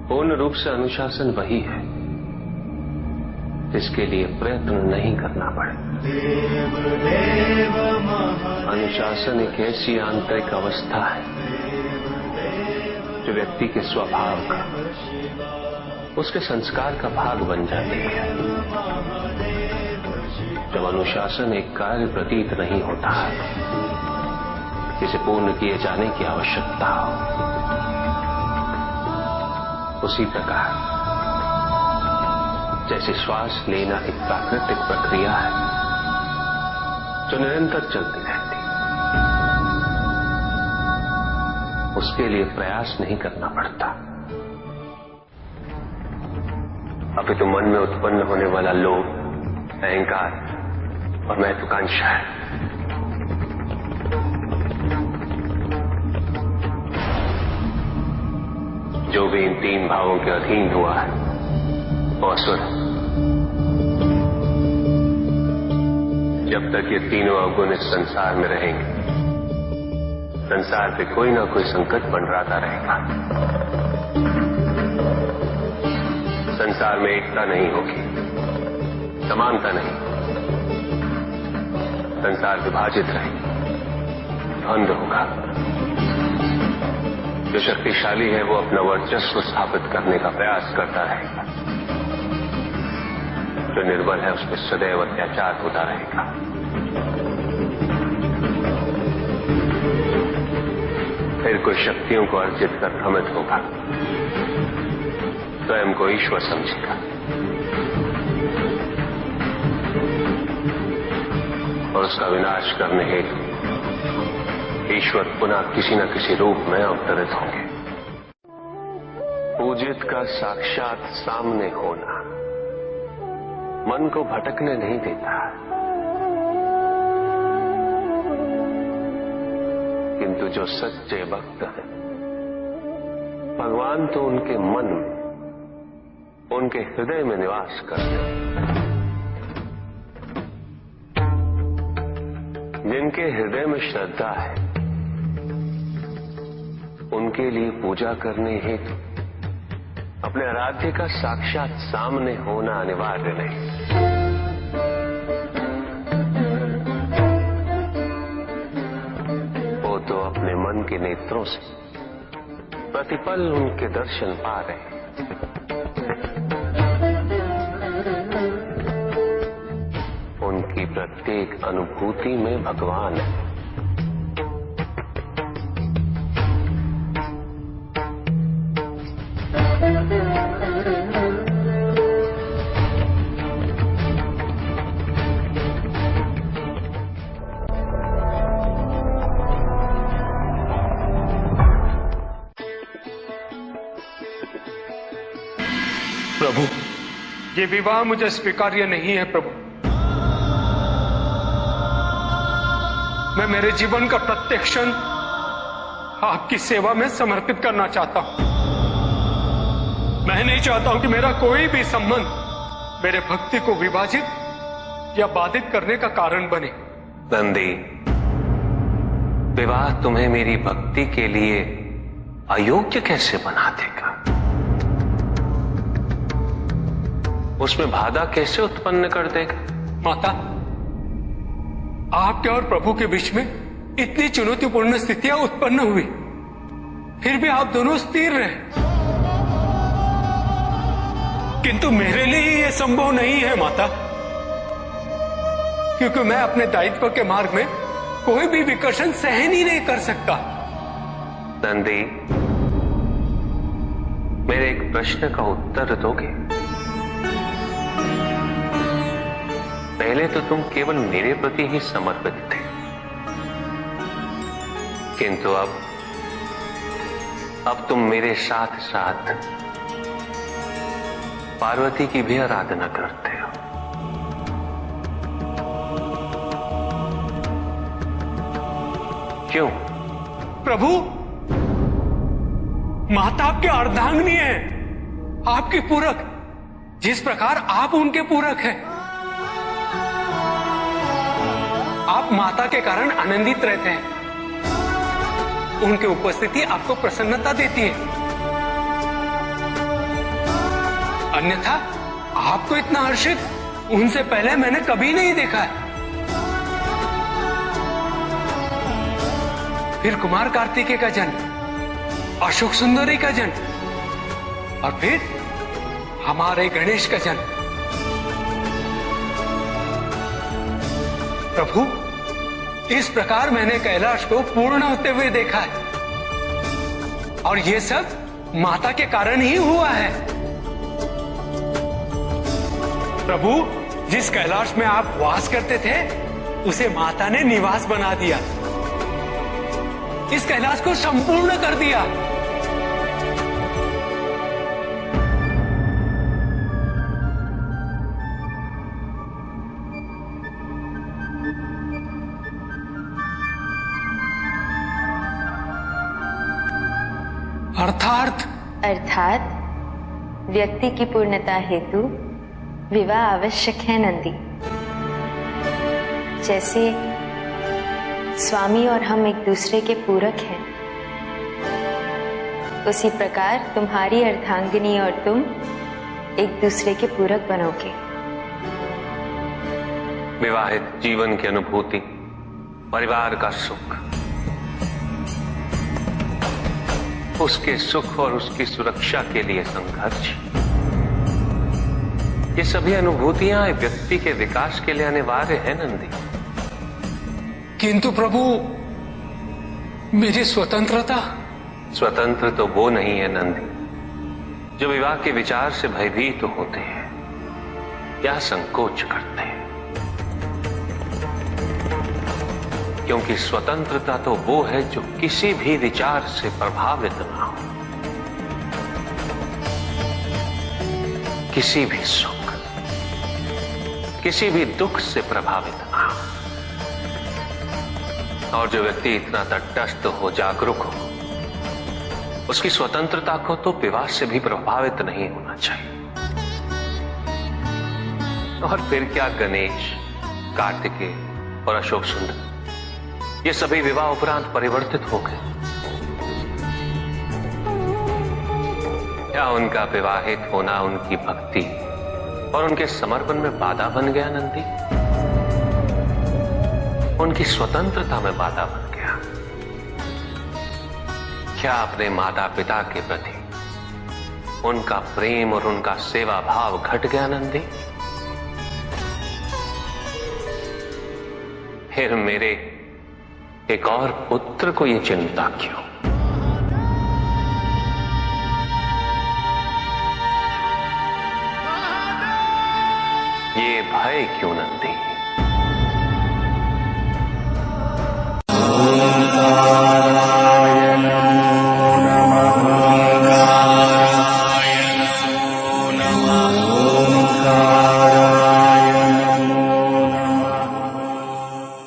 पूर्ण रूप से अनुशासन वही है जिसके लिए प्रयत्न नहीं करना पड़े। अनुशासन एक ऐसी आंतरिक अवस्था है जो व्यक्ति के स्वभाव का, उसके संस्कार का भाग बन जाती है। जब अनुशासन एक कार्य प्रतीत नहीं होता है जिसे पूर्ण किए जाने की आवश्यकता हो, उसी प्रकार जैसे श्वास लेना एक प्राकृतिक प्रक्रिया है जो निरंतर चलती रहती है, उसके लिए प्रयास नहीं करना पड़ता। अभी तो मन में उत्पन्न होने वाला लोभ, अहंकार और महत्वाकांक्षा है। जो भी इन तीन भावों के अधीन हुआ है वो असुर है। जब तक ये तीनों अवगुण इस संसार में रहेंगे, संसार पे कोई ना कोई संकट मंडराता रहेगा। संसार में एकता नहीं होगी, समानता नहीं, संसार विभाजित रहेगा, द्वंद होगा। जो शक्तिशाली है वो अपना वर्चस्व स्थापित करने का प्रयास करता रहेगा, जो निर्बल है उस पर सदैव अत्याचार होता रहेगा। फिर कोई शक्तियों को अर्जित कर भ्रमित होगा, स्वयं को ईश्वर समझेगा और उसका विनाश करने हेतु ईश्वर पुनः किसी न किसी रूप में अवतरित होंगे। पूजित का साक्षात सामने होना मन को भटकने नहीं देता, किंतु जो सच्चे भक्त हैं, भगवान तो उनके मन में, उनके हृदय में निवास करते हैं। जिनके हृदय में श्रद्धा है उनके लिए पूजा करने हेतु अपने आराध्य का साक्षात सामने होना अनिवार्य नहीं। वो तो अपने मन के नेत्रों से प्रतिपल उनके दर्शन पा रहे हैं। उनकी प्रत्येक अनुभूति में भगवान है। प्रभु, ये विवाह मुझे स्वीकार्य नहीं है प्रभु। मैं मेरे जीवन का प्रत्येक क्षण आपकी सेवा में समर्पित करना चाहता हूं। मैं नहीं चाहता हूं कि मेरा कोई भी संबंध मेरे भक्ति को विभाजित या बाधित करने का कारण बने। नंदी, विवाह तुम्हें मेरी भक्ति के लिए अयोग्य कैसे बना देगा? उसमें बाधा कैसे उत्पन्न कर देगा? माता, आपके और प्रभु के बीच में इतनी चुनौतीपूर्ण स्थितियां उत्पन्न हुई, फिर भी आप दोनों स्थिर रहे। किंतु मेरे लिए यह संभव नहीं है माता, क्योंकि मैं अपने दायित्व के मार्ग में कोई भी विकर्षण सहन ही नहीं कर सकता। नंदी, मेरे एक प्रश्न का उत्तर दोगे? पहले तो तुम केवल मेरे प्रति ही समर्पित थे, किंतु अब तुम मेरे साथ साथ पार्वती की भी आराधना करते हो। क्यों? प्रभु, माता आपके अर्धांगिनी है, आपकी पूरक, जिस प्रकार आप उनके पूरक हैं। आप माता के कारण आनंदित रहते हैं, उनकी उपस्थिति आपको प्रसन्नता देती है। अन्यथा आपको इतना हर्षित उनसे पहले मैंने कभी नहीं देखा है। फिर कुमार कार्तिकेय का जन्म, अशोक सुंदरी का जन्म और फिर हमारे गणेश का जन्म। प्रभु, इस प्रकार मैंने कैलाश को पूर्ण होते हुए देखा है और ये सब माता के कारण ही हुआ है। प्रभु, जिस कैलाश में आप वास करते थे उसे माता ने निवास बना दिया, इस कैलाश को संपूर्ण कर दिया। अर्थात व्यक्ति की पूर्णता हेतु विवाह आवश्यक है नंदी। जैसे स्वामी और हम एक दूसरे के पूरक हैं, उसी प्रकार तुम्हारी अर्धांगिनी और तुम एक दूसरे के पूरक बनोगे। विवाहित जीवन की अनुभूति, परिवार का सुख, उसके सुख और उसकी सुरक्षा के लिए संघर्ष, ये सभी अनुभूतियां व्यक्ति के विकास के लिए अनिवार्य है नंदी। किंतु प्रभु, मेरी स्वतंत्रता। स्वतंत्र तो वो नहीं है नंदी जो विवाह के विचार से भयभीत तो होते हैं या संकोच करते हैं, क्योंकि स्वतंत्रता तो वो है जो किसी भी विचार से प्रभावित ना हो, किसी भी सुख, किसी भी दुख से प्रभावित ना हो। और जो व्यक्ति इतना तटस्थ हो, जागरूक हो, उसकी स्वतंत्रता को तो विवाह से भी प्रभावित नहीं होना चाहिए। और फिर क्या गणेश, कार्तिकेय और अशोक सुंदर, ये सभी विवाह उपरांत परिवर्तित हो गए। क्या उनका विवाहित होना उनकी भक्ति और उनके समर्पण में बाधा बन गया नंदी? उनकी स्वतंत्रता में बाधा बन गया? क्या अपने माता पिता के प्रति उनका प्रेम और उनका सेवा भाव घट गया नंदी? फिर मेरे एक और पुत्र को ये चिंता क्यों? ये भय क्यों नंदी?